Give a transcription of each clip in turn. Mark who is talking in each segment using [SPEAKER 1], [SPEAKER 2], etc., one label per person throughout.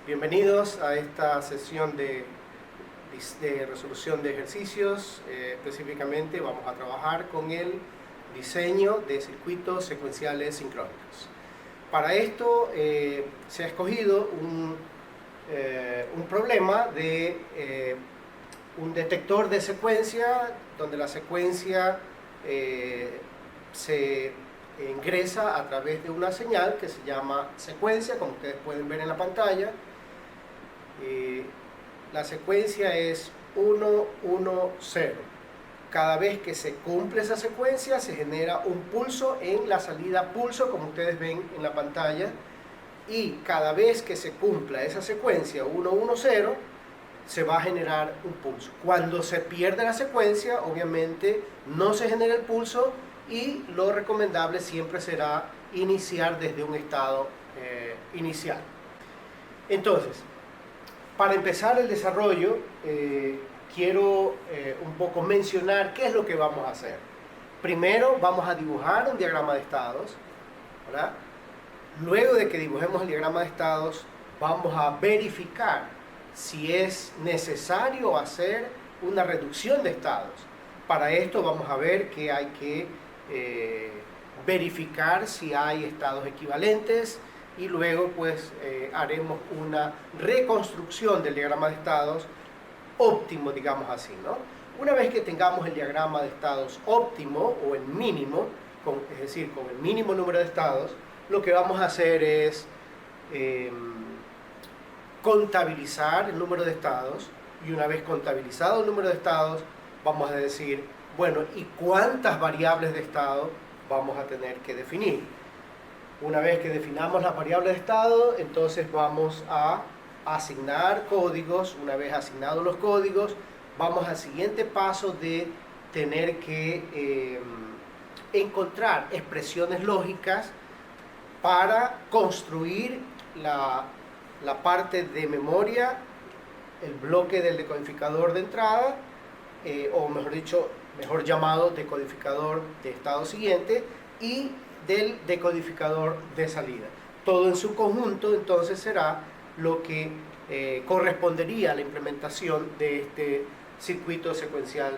[SPEAKER 1] Bienvenidos a esta sesión de resolución de ejercicios. Específicamente vamos a trabajar con el diseño de circuitos secuenciales sincrónicos. Para esto se ha escogido un problema de un detector de secuencia, donde la secuencia se ingresa a través de una señal que se llama secuencia, como ustedes pueden ver en la pantalla. La secuencia es 1, 1, 0. Cada vez que se cumple esa secuencia se genera un pulso en la salida pulso, como ustedes ven en la pantalla, y cada vez que se cumpla esa secuencia 1, 1, 0 se va a generar un pulso. Cuando se pierde la secuencia, obviamente no se genera el pulso, y lo recomendable siempre será iniciar desde un estado inicial. Entonces, para empezar el desarrollo, quiero un poco mencionar qué es lo que vamos a hacer. Primero vamos a dibujar un diagrama de estados, ¿verdad? Luego de que dibujemos el diagrama de estados, vamos a verificar si es necesario hacer una reducción de estados. Para esto vamos a ver que hay que verificar si hay estados equivalentes, y luego pues haremos una reconstrucción del diagrama de estados óptimo, digamos así, ¿no? Una vez que tengamos el diagrama de estados óptimo o el mínimo, es decir, con el mínimo número de estados, lo que vamos a hacer es contabilizar el número de estados, y una vez contabilizado el número de estados, vamos a decir, bueno, ¿y cuántas variables de estado vamos a tener que definir? Una vez que definamos las variables de estado, entonces vamos a asignar códigos. Una vez asignados los códigos, vamos al siguiente paso de tener que encontrar expresiones lógicas para construir la parte de memoria, el bloque del decodificador de entrada, o mejor dicho, mejor llamado decodificador de estado siguiente, y del decodificador de salida. Todo en su conjunto entonces será lo que correspondería a la implementación de este circuito secuencial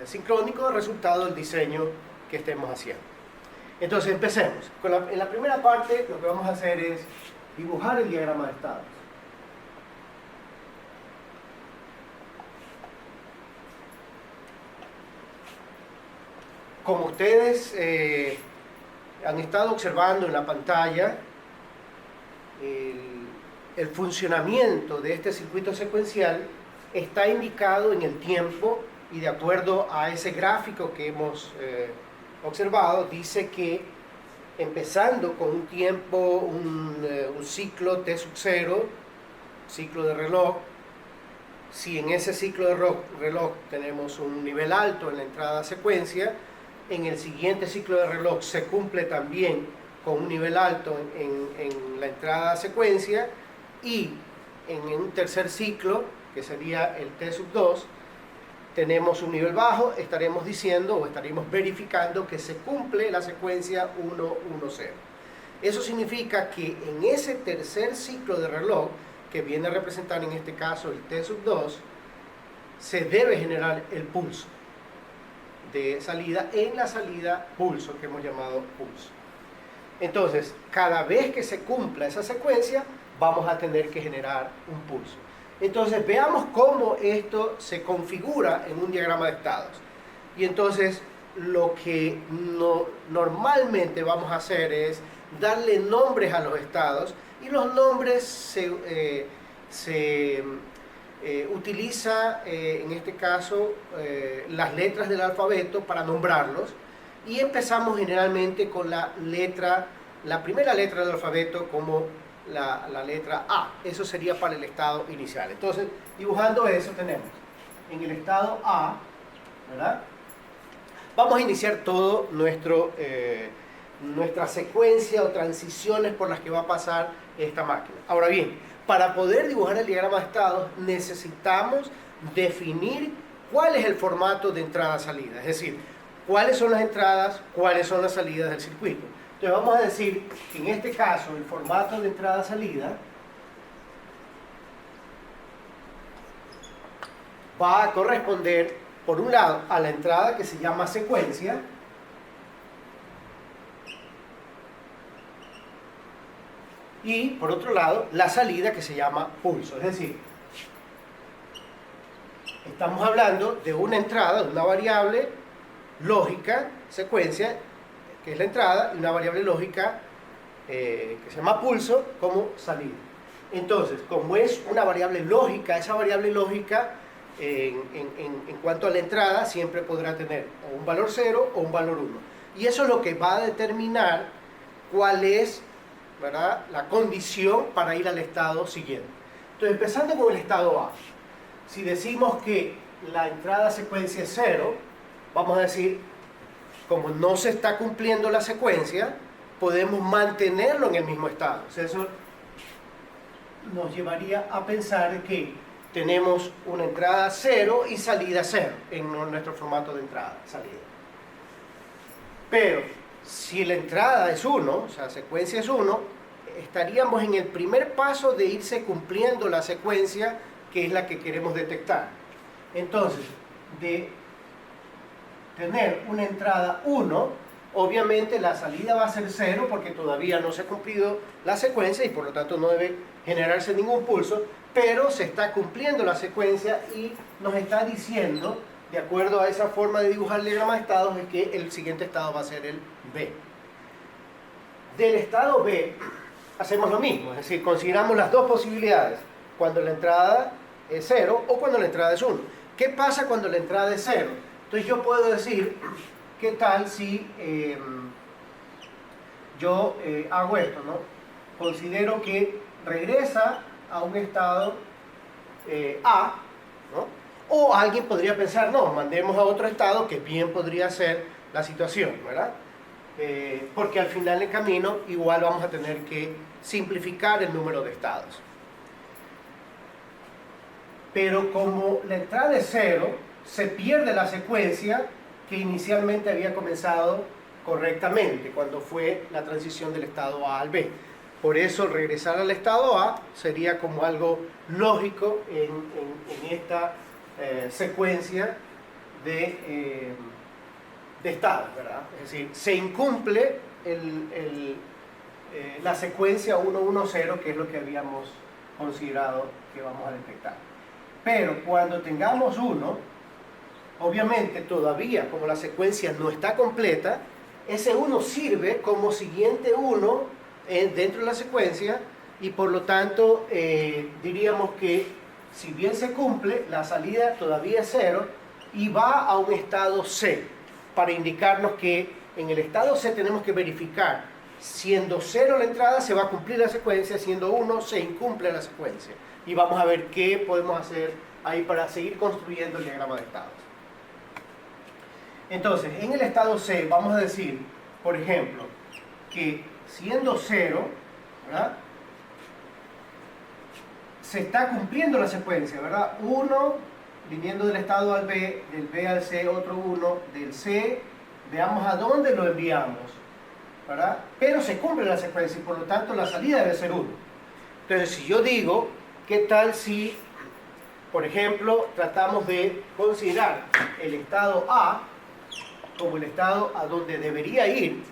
[SPEAKER 1] sincrónico, resultado del diseño que estemos haciendo. Entonces empecemos. En la primera parte lo que vamos a hacer es dibujar el diagrama de estados. Como ustedes han estado observando en la pantalla, el funcionamiento de este circuito secuencial está indicado en el tiempo, y de acuerdo a ese gráfico que hemos observado, dice que empezando con un tiempo, un ciclo T sub 0, ciclo de reloj, si en ese ciclo de reloj tenemos un nivel alto en la entrada secuencia, en el siguiente ciclo de reloj se cumple también con un nivel alto en la entrada secuencia, y en un tercer ciclo, que sería el T sub 2, tenemos un nivel bajo. Estaremos diciendo o estaremos verificando que se cumple la secuencia 1, 1, 0. Eso significa que en ese tercer ciclo de reloj, que viene a representar en este caso el T sub 2, se debe generar el pulso de salida en la salida pulso, que hemos llamado pulso. Entonces, cada vez que se cumpla esa secuencia, vamos a tener que generar un pulso. Entonces, veamos cómo esto se configura en un diagrama de estados. Y entonces, lo que normalmente vamos a hacer es darle nombres a los estados, y los nombres se utiliza en este caso las letras del alfabeto para nombrarlos, y empezamos generalmente con la primera letra del alfabeto, como la letra A. Eso sería para el estado inicial. Entonces, dibujando eso, tenemos en el estado A, ¿verdad? Vamos a iniciar todo nuestra secuencia o transiciones por las que va a pasar esta máquina. Ahora bien, para poder dibujar el diagrama de estados necesitamos definir cuál es el formato de entrada-salida, es decir, cuáles son las entradas, cuáles son las salidas del circuito. Entonces vamos a decir que en este caso el formato de entrada-salida va a corresponder, por un lado, a la entrada que se llama secuencia, y por otro lado, la salida que se llama pulso. Es decir, estamos hablando de una entrada, de una variable lógica, secuencia, que es la entrada, y una variable lógica que se llama pulso como salida. Entonces, como es una variable lógica, esa variable lógica en cuanto a la entrada siempre podrá tener o un valor 0 o un valor 1. Y eso es lo que va a determinar cuál es, ¿verdad?, la condición para ir al estado siguiente. Entonces, empezando con el estado A, si decimos que la entrada secuencia es 0, vamos a decir, como no se está cumpliendo la secuencia, podemos mantenerlo en el mismo estado. O sea, eso nos llevaría a pensar que tenemos una entrada 0 y salida 0 en nuestro formato de entrada, salida. Pero si la entrada es 1, o sea, secuencia es 1, estaríamos en el primer paso de irse cumpliendo la secuencia que es la que queremos detectar. Entonces, de tener una entrada 1, obviamente la salida va a ser 0 porque todavía no se ha cumplido la secuencia y por lo tanto no debe generarse ningún pulso, pero se está cumpliendo la secuencia y nos está diciendo, de acuerdo a esa forma de dibujar el diagrama de estados, es que el siguiente estado va a ser el B. Del estado B hacemos lo mismo, es decir, consideramos las dos posibilidades, cuando la entrada es 0 o cuando la entrada es 1. ¿Qué pasa cuando la entrada es 0? Entonces yo puedo decir, ¿qué tal si yo hago esto, ¿no? Considero que regresa a un estado A, ¿no? O alguien podría pensar, no, mandemos a otro estado, que bien podría ser la situación, ¿verdad? Porque al final del camino igual vamos a tener que simplificar el número de estados. Pero como la entrada es 0, se pierde la secuencia que inicialmente había comenzado correctamente cuando fue la transición del estado A al B. Por eso regresar al estado A sería como algo lógico en esta secuencia de estados, ¿verdad? Es decir, se incumple la secuencia 1-1-0, que es lo que habíamos considerado que vamos a detectar. Pero cuando tengamos 1, obviamente todavía como la secuencia no está completa, ese 1 sirve como siguiente 1 dentro de la secuencia y por lo tanto diríamos que si bien se cumple, la salida todavía es 0 y va a un estado C para indicarnos que en el estado C tenemos que verificar, siendo 0 la entrada se va a cumplir la secuencia, siendo 1 se incumple la secuencia. Y vamos a ver qué podemos hacer ahí para seguir construyendo el diagrama de estados. Entonces, en el estado C vamos a decir, por ejemplo, que siendo 0, ¿verdad?, se está cumpliendo la secuencia, ¿verdad? 1, viniendo del estado al B, del B al C otro 1, del C, veamos a dónde lo enviamos, ¿verdad? Pero se cumple la secuencia y por lo tanto la salida debe ser 1. Entonces, si yo digo, ¿qué tal si, por ejemplo, tratamos de considerar el estado A como el estado a donde debería ir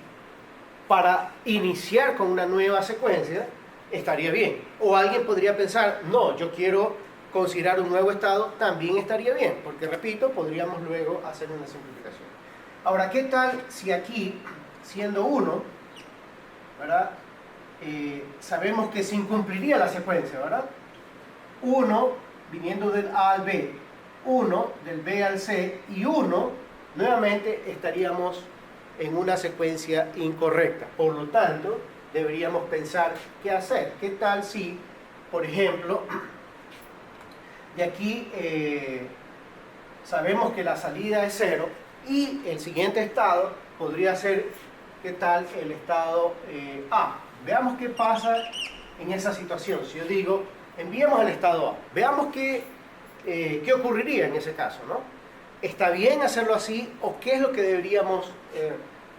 [SPEAKER 1] para iniciar con una nueva secuencia? Estaría bien. O alguien podría pensar, no, yo quiero considerar un nuevo estado, también estaría bien, porque repito, podríamos luego hacer una simplificación. Ahora, ¿qué tal si aquí, siendo 1, ¿verdad?, sabemos que se incumpliría la secuencia, ¿verdad? 1 viniendo del A al B, 1 del B al C y 1, nuevamente estaríamos en una secuencia incorrecta. Por lo tanto, deberíamos pensar qué hacer. ¿Qué tal si, por ejemplo, de aquí sabemos que la salida es 0 y el siguiente estado podría ser, ¿qué tal el estado A? Veamos qué pasa en esa situación. Si yo digo, enviemos el estado A, veamos qué ocurriría en ese caso, ¿no? ¿Está bien hacerlo así o qué es lo que deberíamos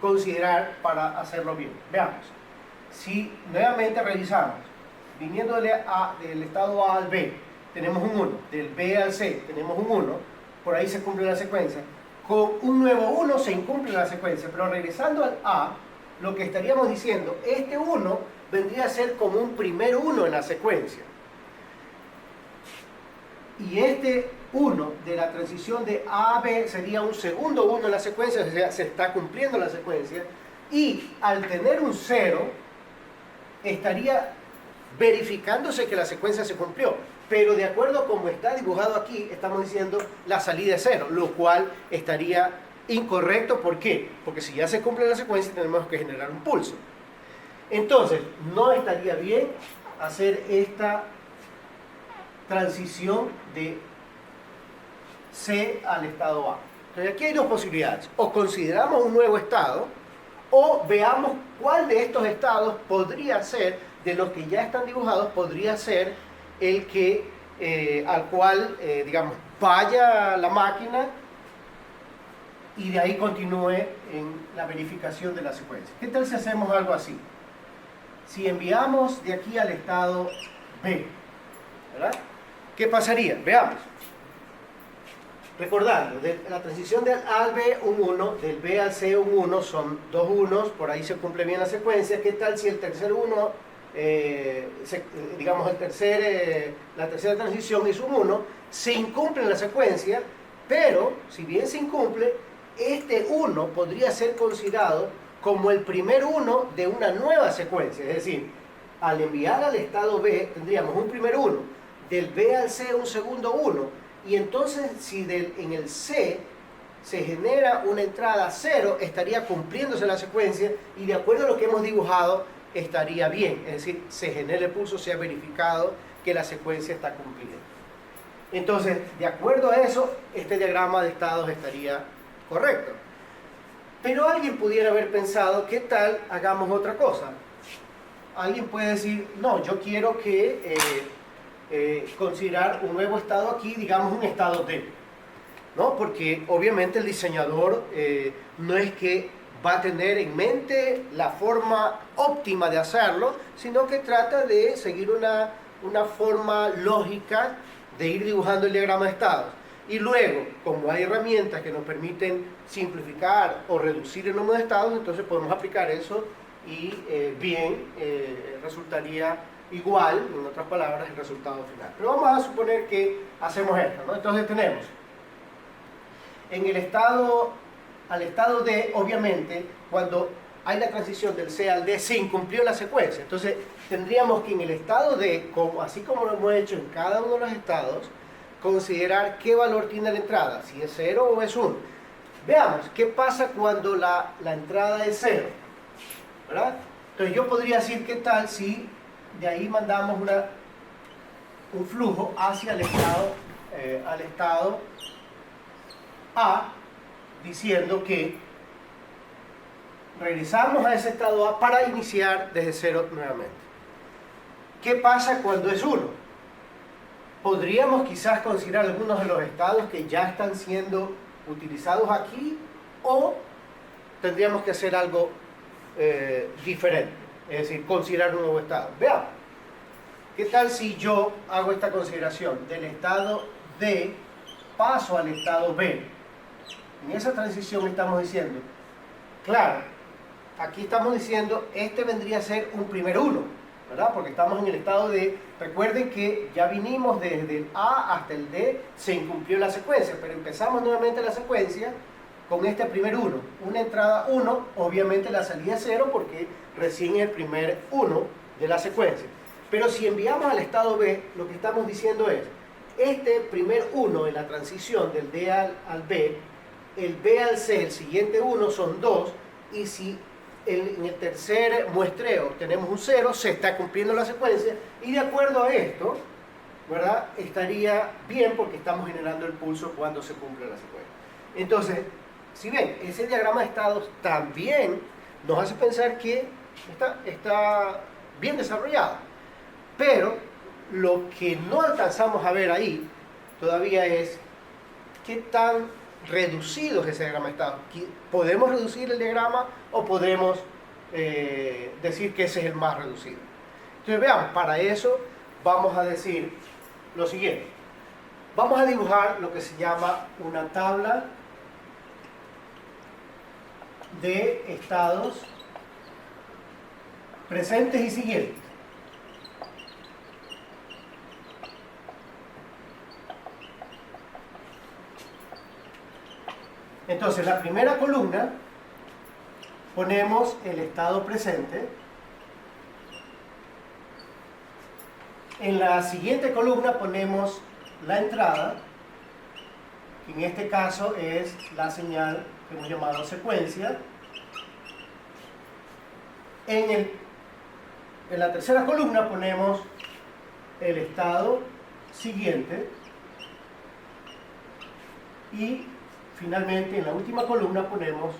[SPEAKER 1] considerar para hacerlo bien? Veamos. Si nuevamente revisamos, viniendo del estado A al B, tenemos un 1, del B al C tenemos un 1, por ahí se cumple la secuencia, con un nuevo 1 se incumple la secuencia, pero regresando al A, lo que estaríamos diciendo, este 1 vendría a ser como un primer 1 en la secuencia. Y este 1 de la transición de A a B sería un segundo 1 en la secuencia, o sea, se está cumpliendo la secuencia. Y al tener un 0, estaría verificándose que la secuencia se cumplió. Pero de acuerdo a como está dibujado aquí, estamos diciendo la salida es 0, lo cual estaría incorrecto. ¿Por qué? Porque si ya se cumple la secuencia, tenemos que generar un pulso. Entonces, no estaría bien hacer esta transición de C al estado A. Entonces, aquí hay dos posibilidades. O consideramos un nuevo estado, o veamos cuál de estos estados podría ser, de los que ya están dibujados, podría ser el que, al cual, digamos, vaya la máquina y de ahí continúe en la verificación de la secuencia. ¿Qué tal si hacemos algo así? Si enviamos de aquí al estado B, ¿verdad? ¿Qué pasaría? Veamos. Recordando, de la transición del A al B, un 1, del B al C, un 1, son dos unos, por ahí se cumple bien la secuencia. ¿Qué tal si el tercer 1, digamos la tercera transición es un 1, se incumple en la secuencia, pero si bien se incumple, este 1 podría ser considerado como el primer 1 de una nueva secuencia? Es decir, al enviar al estado B tendríamos un primer 1, del B al C un segundo 1, y entonces si en el C se genera una entrada 0, estaría cumpliéndose la secuencia y de acuerdo a lo que hemos dibujado estaría bien, es decir, se genera el pulso, se ha verificado que la secuencia está cumplida. Entonces, de acuerdo a eso, este diagrama de estados estaría correcto. Pero alguien pudiera haber pensado, ¿qué tal hagamos otra cosa? Alguien puede decir, no, yo quiero que considerar un nuevo estado aquí, digamos un estado D, ¿no? Porque obviamente el diseñador no es que va a tener en mente la forma óptima de hacerlo, sino que trata de seguir una forma lógica de ir dibujando el diagrama de estados. Y luego, como hay herramientas que nos permiten simplificar o reducir el número de estados, entonces podemos aplicar eso y resultaría igual, en otras palabras, el resultado final. Pero vamos a suponer que hacemos esto, ¿no? Entonces tenemos en el al estado D, obviamente, cuando hay la transición del C al D, se incumplió la secuencia. Entonces tendríamos que en el estado D, así como lo hemos hecho en cada uno de los estados, considerar qué valor tiene la entrada, si es 0 o es 1. Veamos, ¿qué pasa cuando la entrada es 0? ¿Verdad? Entonces yo podría decir, ¿qué tal si de ahí mandamos un flujo hacia el estado A, diciendo que regresamos a ese estado A para iniciar desde 0 nuevamente? ¿Qué pasa cuando es 1? Podríamos quizás considerar algunos de los estados que ya están siendo utilizados aquí, o tendríamos que hacer algo diferente, es decir, considerar un nuevo estado. Veamos, ¿qué tal si yo hago esta consideración? Del estado D paso al estado B. En esa transición estamos diciendo, claro, aquí estamos diciendo, este vendría a ser un primer 1, ¿verdad? Porque estamos en el estado D. Recuerden que ya vinimos desde el A hasta el D, se incumplió la secuencia, pero empezamos nuevamente la secuencia con este primer 1. Una entrada 1, obviamente la salida 0, porque recién es el primer 1 de la secuencia. Pero si enviamos al estado B, lo que estamos diciendo es, este primer 1 en la transición del D al B, el B al C, el siguiente 1 son 2, y si en el tercer muestreo tenemos un 0, se está cumpliendo la secuencia, y de acuerdo a esto, ¿verdad?, estaría bien porque estamos generando el pulso cuando se cumple la secuencia. Entonces, si ven, ese diagrama de estados también nos hace pensar que está bien desarrollado, pero lo que no alcanzamos a ver ahí todavía es qué tan reducido es ese diagrama de estados. ¿Podemos reducir el diagrama o podemos decir que ese es el más reducido? Entonces veamos, para eso vamos a decir lo siguiente. Vamos a dibujar lo que se llama una tabla de estados presentes y siguientes. Entonces, en la primera columna ponemos el estado presente. En la siguiente columna ponemos la entrada, que en este caso es la señal que hemos llamado secuencia. En la tercera columna ponemos el estado siguiente. Y finalmente en la última columna ponemos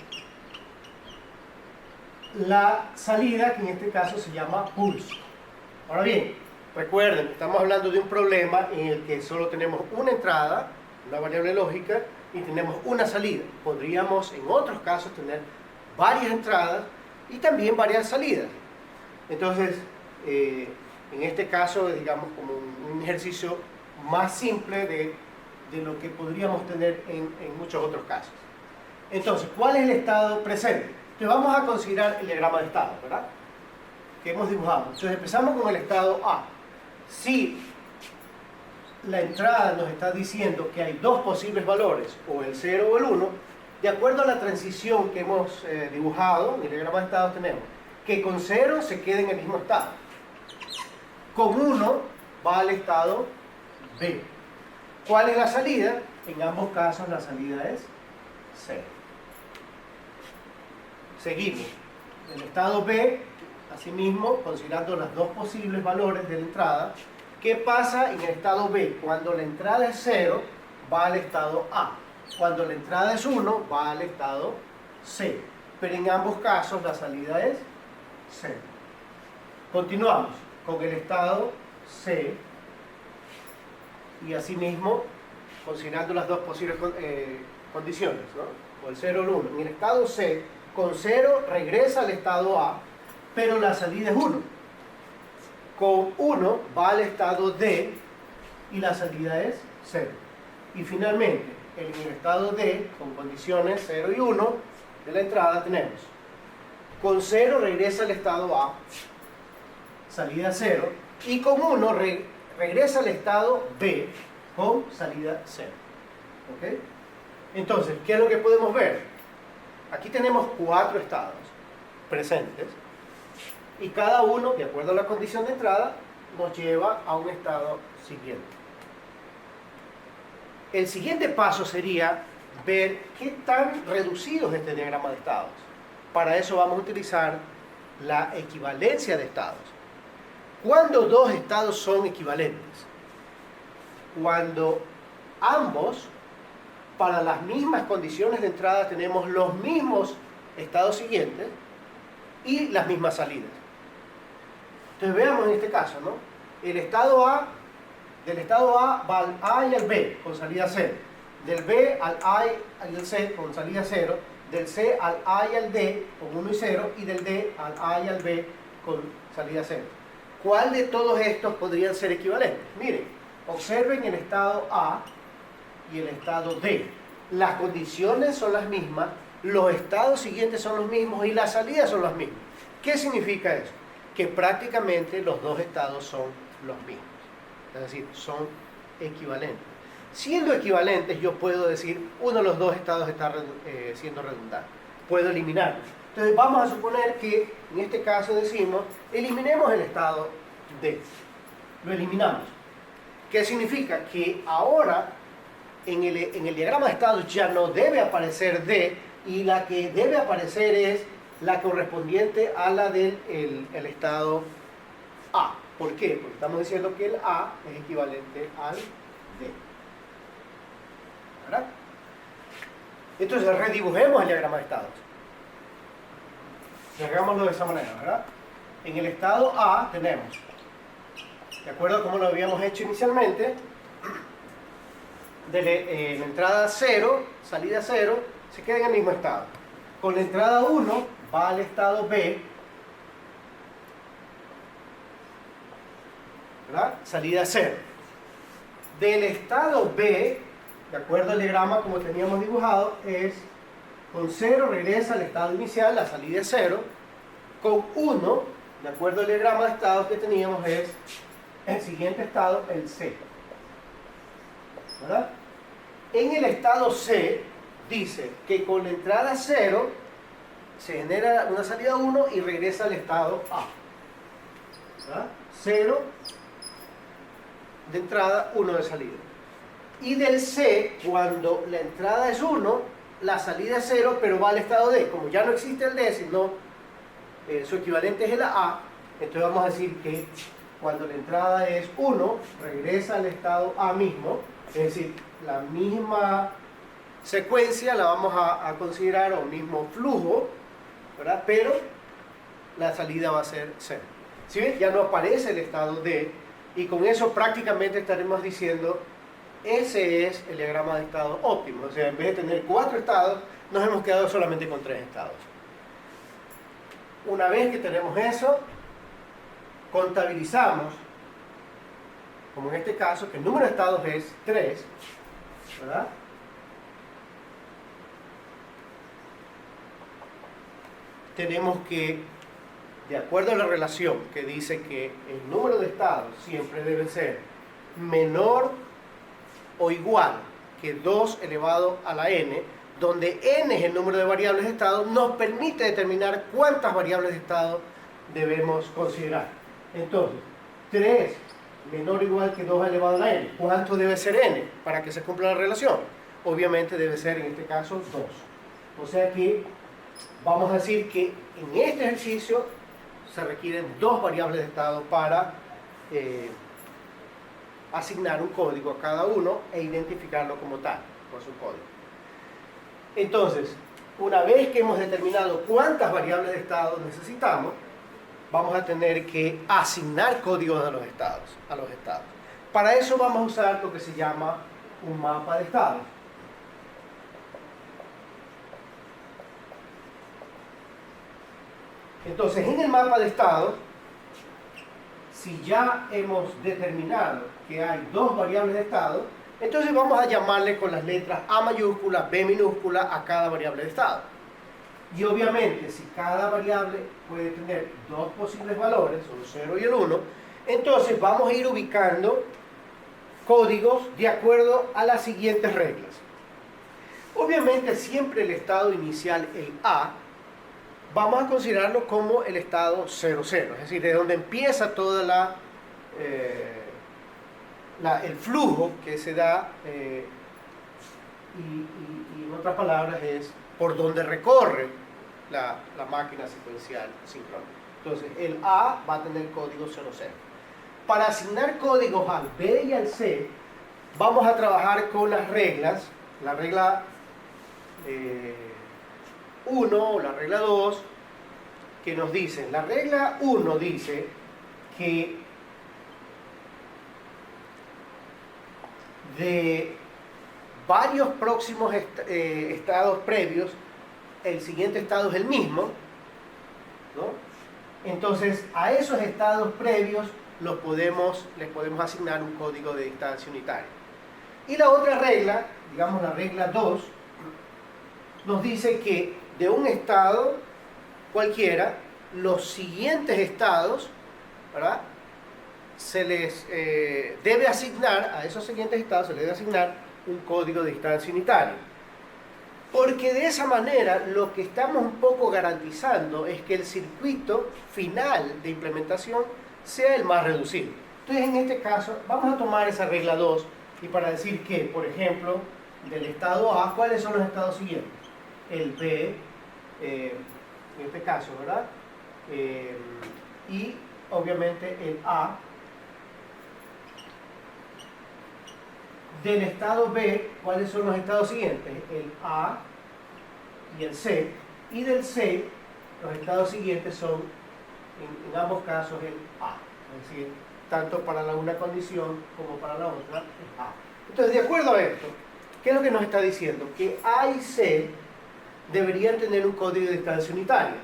[SPEAKER 1] la salida, que en este caso se llama pulso. Ahora bien, recuerden, estamos hablando de un problema en el que solo tenemos una entrada, una variable lógica, y tenemos una salida. Podríamos en otros casos tener varias entradas y también varias salidas. Entonces, en este caso es, digamos, como un ejercicio más simple de lo que podríamos tener en muchos otros casos. Entonces, ¿cuál es el estado presente? Entonces vamos a considerar el diagrama de estado, ¿verdad?, que hemos dibujado. Entonces empezamos con el estado A. Si la entrada nos está diciendo que hay dos posibles valores, o el 0 o el 1, de acuerdo a la transición que hemos dibujado en el diagrama de estado, tenemos que con 0 se queda en el mismo estado, con 1 va al estado B. ¿Cuál es la salida? En ambos casos la salida es 0. Seguimos. El estado B, asimismo, considerando los dos posibles valores de la entrada. ¿Qué pasa en el estado B? Cuando la entrada es 0, va al estado A. Cuando la entrada es 1, va al estado C. Pero en ambos casos la salida es 0. Continuamos con el estado C. Y asimismo, considerando las dos posibles condiciones, ¿no?, o el 0 o el 1. En el estado C, con 0 regresa al estado A, pero la salida es 1. Con 1 va al estado D y la salida es 0. Y finalmente, en el estado D, con condiciones 0 y 1 de la entrada, tenemos con 0 regresa al estado A, salida 0, y con 1 regresa al estado B con salida 0. ¿Ok? Entonces, ¿qué es lo que podemos ver? Aquí tenemos 4 estados presentes y cada uno, de acuerdo a la condición de entrada, nos lleva a un estado siguiente. El siguiente paso sería ver qué tan reducido es este diagrama de estados. Para eso vamos a utilizar la equivalencia de estados. ¿Cuándo dos estados son equivalentes? Cuando ambos, para las mismas condiciones de entrada, tenemos los mismos estados siguientes y las mismas salidas. Entonces veamos en este caso, ¿no? El estado A, del estado A va al A y al B con salida 0. Del B al A y al C con salida 0. Del C al A y al D con 1 y 0. Y del D al A y al B con salida 0. ¿Cuál de todos estos podrían ser equivalentes? Miren, observen el estado A y el estado D. Las condiciones son las mismas, los estados siguientes son los mismos y las salidas son las mismas. ¿Qué significa eso? Que prácticamente los dos estados son los mismos. Es decir, son equivalentes. Siendo equivalentes, yo puedo decir uno de los dos estados está siendo redundante. Puedo eliminarlo. Entonces vamos a suponer que en este caso decimos, eliminemos el estado D. Lo eliminamos. ¿Qué significa? Que ahora en el diagrama de estados ya no debe aparecer D y la que debe aparecer es la correspondiente a la del el estado A. ¿Por qué? Porque estamos diciendo que el A es equivalente al D. ¿Verdad? Entonces redibujemos el diagrama de estados. Hagámoslo de esa manera, ¿verdad? En el estado A tenemos, de acuerdo a como lo habíamos hecho inicialmente, de la entrada 0, salida 0, se queda en el mismo estado. Con la entrada 1 va al estado B, ¿verdad? Salida 0. del estado B, de acuerdo al diagrama como teníamos dibujado, es con 0 regresa al estado inicial, la salida es 0. Con 1, de acuerdo al diagrama de estados que teníamos, es el siguiente estado, el C. ¿Verdad? En el estado C dice que con la entrada 0 se genera una salida 1 y regresa al estado A. ¿Verdad? 0 de entrada, 1 de salida. Y del C, cuando la entrada es 1, la salida es 0, pero va al estado D. Como ya no existe el D, sino su equivalente es el A, entonces vamos a decir que cuando la entrada es 1, regresa al estado A mismo, es decir, la misma secuencia la vamos a considerar, o mismo flujo, ¿verdad? Pero la salida va a ser 0. ¿Sí ven? Ya no aparece el estado D, y con eso prácticamente estaremos diciendo, ese es el diagrama de estado óptimo. O sea, en vez de tener 4 estados, nos hemos quedado solamente con 3 estados. Una vez que tenemos eso, contabilizamos, como en este caso, que el número de estados es 3, ¿verdad? Tenemos que, de acuerdo a la relación que dice que el número de estados siempre debe ser menor o igual que 2 elevado a la n, donde n es el número de variables de estado, nos permite determinar cuántas variables de estado debemos considerar. Entonces, 3 menor o igual que 2 elevado a la n. ¿Cuánto debe ser n para que se cumpla la relación? Obviamente debe ser, en este caso, 2. O sea que vamos a decir que en este ejercicio se requieren 2 variables de estado para asignar un código a cada uno e identificarlo como tal, por su código. Entonces, una vez que hemos determinado cuántas variables de estado necesitamos, vamos a tener que asignar códigos a los estados. Para eso vamos a usar lo que se llama un mapa de estados. Entonces, en el mapa de estados, si ya hemos determinado que hay 2 variables de estado, entonces vamos a llamarle con las letras A mayúscula, B minúscula a cada variable de estado. Y obviamente, si cada variable puede tener 2 posibles valores, el 0 y el 1, entonces vamos a ir ubicando códigos de acuerdo a las siguientes reglas. Obviamente, siempre el estado inicial, el A, vamos a considerarlo como el estado 0, 0, es decir, de donde empieza toda el flujo que se da, y en otras palabras es por donde recorre la máquina secuencial sincrónica. Entonces, el A va a tener código 0, 0. Para asignar códigos al B y al C, vamos a trabajar con las reglas, la regla 1 o la regla 2, que nos dicen, la regla 1 dice que de varios próximos estados previos, el siguiente estado es el mismo, ¿no? Entonces, a esos estados previos les podemos asignar un código de distancia unitaria. Y la otra regla, digamos la regla 2, nos dice que de un estado cualquiera, los siguientes estados, ¿verdad?, se les debe asignar, a esos siguientes estados se les debe asignar un código de distancia unitaria. Porque de esa manera lo que estamos un poco garantizando es que el circuito final de implementación sea el más reducido. Entonces, en este caso, vamos a tomar esa regla 2 y para decir que, por ejemplo, del estado A, ¿cuáles son los estados siguientes? El B, en este caso, ¿verdad? Y obviamente el A. Del estado B, ¿cuáles son los estados siguientes? El A y el C. Y del C, los estados siguientes son, en ambos casos, el A. Es decir, tanto para una condición como para la otra, es A. Entonces, de acuerdo a esto, ¿qué es lo que nos está diciendo? Que A y C deberían tener un código de distancia unitaria.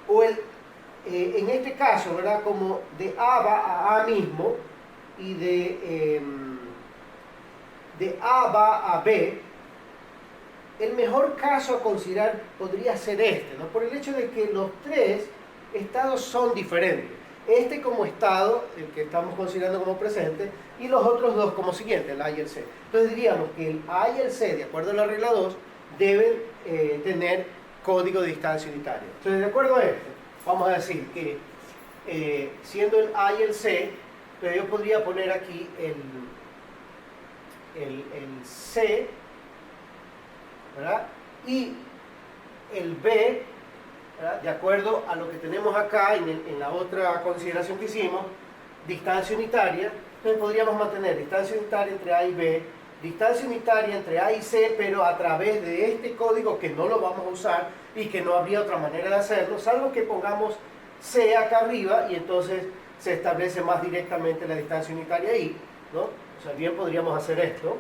[SPEAKER 1] O en este caso, ¿verdad?, como de A va a A mismo, y de de A va a B, el mejor caso a considerar podría ser este, ¿no? Por el hecho de que los tres estados son diferentes. Este como estado, el que estamos considerando como presente, y los otros dos como siguiente, el A y el C. Entonces diríamos que el A y el C, de acuerdo a la regla 2, deben tener código de distancia unitaria. Entonces, de acuerdo a esto, vamos a decir que siendo el A y el C, entonces yo podría poner aquí el C, ¿verdad? Y el B, ¿verdad? De acuerdo a lo que tenemos acá en la otra consideración que hicimos, distancia unitaria. Entonces podríamos mantener distancia unitaria entre A y B, distancia unitaria entre A y C, pero a través de este código que no lo vamos a usar y que no habría otra manera de hacerlo, salvo que pongamos C acá arriba y entonces se establece más directamente la distancia unitaria ahí, ¿no? O sea, bien podríamos hacer esto,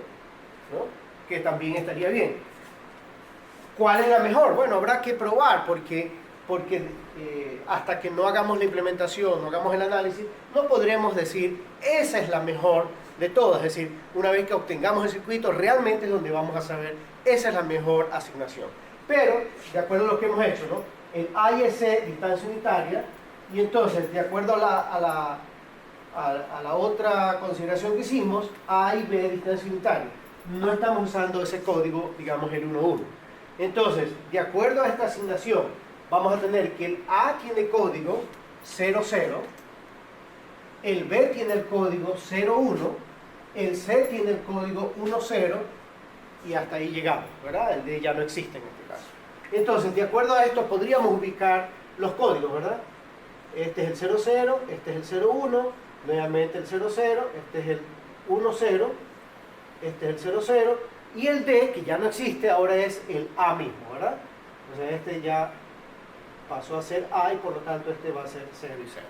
[SPEAKER 1] ¿no? Que también estaría bien. ¿Cuál es la mejor? Bueno, habrá que probar porque hasta que no hagamos la implementación, no hagamos el análisis, no podremos decir esa es la mejor de todas. Es decir, una vez que obtengamos el circuito, realmente es donde vamos a saber esa es la mejor asignación. Pero, de acuerdo a lo que hemos hecho, ¿no? El A y el C, distancia unitaria, y entonces, de acuerdo a la otra consideración que hicimos, A y B, distancia unitaria. No estamos usando ese código, digamos, el 1,1. Entonces, de acuerdo a esta asignación, vamos a tener que el A tiene código 00, el B tiene el código 01, el C tiene el código 10, y hasta ahí llegamos, ¿verdad? El D ya no existe en este caso. Entonces, de acuerdo a esto, podríamos ubicar los códigos, ¿verdad? Este es el 00, este es el 01, nuevamente el 00, este es el 10, este es el 00, y el D, que ya no existe, ahora es el A mismo, ¿verdad? Entonces este ya pasó a ser A y por lo tanto este va a ser 0 y 0.